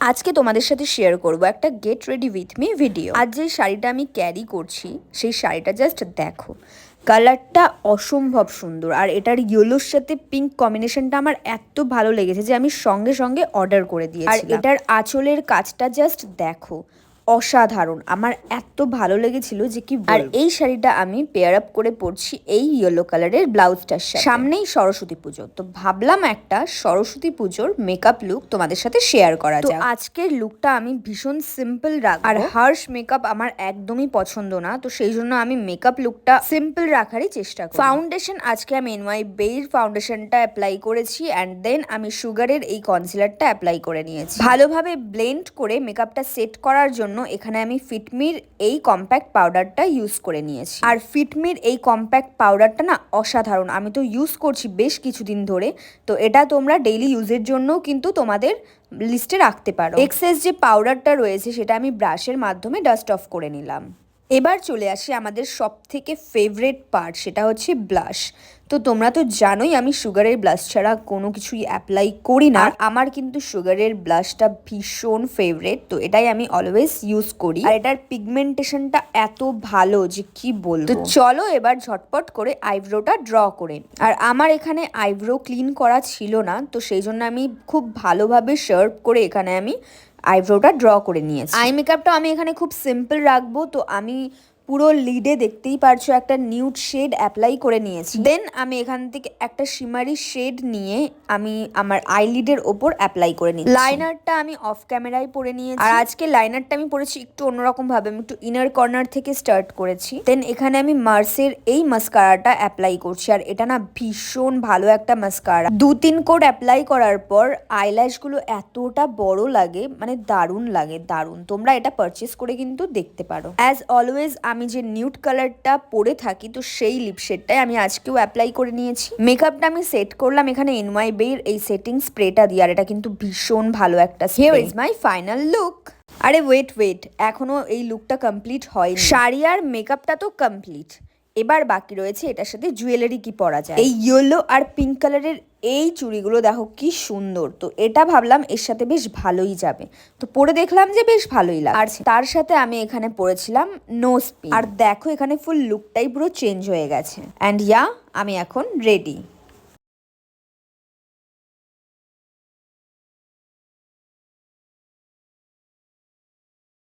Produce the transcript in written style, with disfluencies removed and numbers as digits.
আজকে তোমাদের সাথে শেয়ার করব একটা get ready with me video. আজ যে শাড়িটা আমি ক্যারি করছি সেই শাড়িটা জাস্ট দেখো, কালারটা অসম্ভব সুন্দর। আর এটার ইয়েলোর সাথে পিঙ্ক কম্বিনেশনটা আমার এত ভালো লেগেছে যে আমি সঙ্গে সঙ্গে অর্ডার করে দিয়েছি। আর এটার আঁচলের কাজটা জাস্ট দেখো, অসাধারণ। আমার এত ভালো লেগেছিল যে কি। আর এই শাড়িটা আমি পেয়ার আপ করে পরছি এই ইয়েলো কালারের ব্লাউজটার সাথে। সামনেই সরস্বতী পুজো, তো ভাবলাম একটা সরস্বতী পুজোর মেকআপ লুক তোমাদের সাথে শেয়ার করা যায়। তো আজকের লুকটা আমি ভীষণ সিম্পল রাখবো। আর হার্শ মেকআপ আমার একদমই পছন্দ না, তো সেই জন্য আমি মেকআপ লুকটা সিম্পল রাখারই চেষ্টা করি। ফাউন্ডেশন আজকে আমি NYBEI ফাউন্ডেশনটা অ্যাপ্লাই করেছি, অ্যান্ড দেন আমি সুগারের এই কনসিলারটা অ্যাপ্লাই করে নিয়েছি। ভালোভাবে ব্লেন্ড করে মেকআপটা সেট করার জন্য এখানে আমি ফিটমির এই কম্প্যাক্ট পাউডারটা ইউজ করে নিয়েছি। আর ফিটমির এই কম্প্যাক্ট পাউডারটা না অসাধারণ, আমি তো ইউজ করছি বেশ কিছুদিন ধরে। তো এটা তোমরা ডেইলি ইউজের জন্য কিন্তু তোমাদের লিস্টে রাখতে পারো। এক্সেস যে পাউডারটা রয়েছে সেটা আমি ব্রাশের মাধ্যমে ডাস্ট অফ করে নিলাম। এবার চলে আসি আমাদের সব থেকে ফেভারিট পার্ট, সেটা হচ্ছে ব্লাশ। তো তোমরা তো জানোই আমি সুগারের ব্লাশ ছাড়া কোনো কিছুই অ্যাপ্লাই করি না। আমার কিন্তু সুগারের ব্লাশটা ভীষণ ফেভারিট, তো এটাই আমি অলওয়েজ ইউজ করি। আর এটার পিগমেন্টেশনটা এত ভালো যে কি বলবো। তো চলো এবার ঝটপট করে আইব্রোটা ড্র করে। আর আমার এখানে আইব্রো ক্লিন করা ছিল না, তো সেই জন্য আমি খুব ভালোভাবে শার্প করে এখানে আমি আইব্রোটা ড্র করে নিয়েছি। আই মেকআপটা আমি এখানে খুব সিম্পল রাখবো, তো আমি পুরো লিডে দেখতেই পারছো একটা নিউড শেড অ্যাপ্লাই করে নিয়েছি। দেন আমি এখান থেকে একটা শিমারি শেড নিয়ে আমি আমার আইলিডের ওপর অ্যাপ্লাই করে নিচ্ছি। লাইনারটা আমি অফ ক্যামেরায় পরে নিয়েছি। আর আজকে লাইনারটা আমি পরেছি একটু অন্যরকম ভাবে, আমি একটু ইনার কর্নার থেকে স্টার্ট করেছি। দেন এখানে আমি মার্সের এই মাস্কারাটা অ্যাপ্লাই করছি। আর এটা না ভীষণ ভালো একটা মাস্কারা। 2-3 কোট অ্যাপ্লাই করার পর আইল্যাশগুলো এতটা বড় লাগে, মানে দারুণ লাগে, দারুণ। তোমরা এটা পারচেস করে কিন্তু দেখতে পারো। অ্যাজ অলওয়েজ আমি যে নিউড কালারটা পরে থাকি, তো সেই লিপশেডটাই আমি আজকেও অ্যাপ্লাই করে নিয়েছি। মেকআপটা আমি সেট করলাম এখানে NYBEI এর এই সেটিং স্প্রেটা দিয়ে। আর এটা কিন্তু ভীষণ ভালো একটা spray. Here is my final look. আরে ওয়েট, এখনো এই লুকটা কমপ্লিট হয়নি। শাড়ি আর মেকআপটা তো কমপ্লিট, এবার বাকি রয়েছে এটার সাথে জুয়েলারি কি পরা যায়। এই ইয়েলো আর পিঙ্ক কালারের এই চুড়িগুলো দেখো কি সুন্দর, তো এটা ভাবলাম এর সাথে বেশ ভালোই যাবে। তো পরে দেখলাম যে বেশ ভালোই লাগে। আর তার সাথে আমি এখানে পরেছিলাম নোজ পিন। আর দেখো এখানে ফুল লুকটাই পুরো চেঞ্জ হয়ে গেছে। অ্যান্ড আমি এখন রেডি।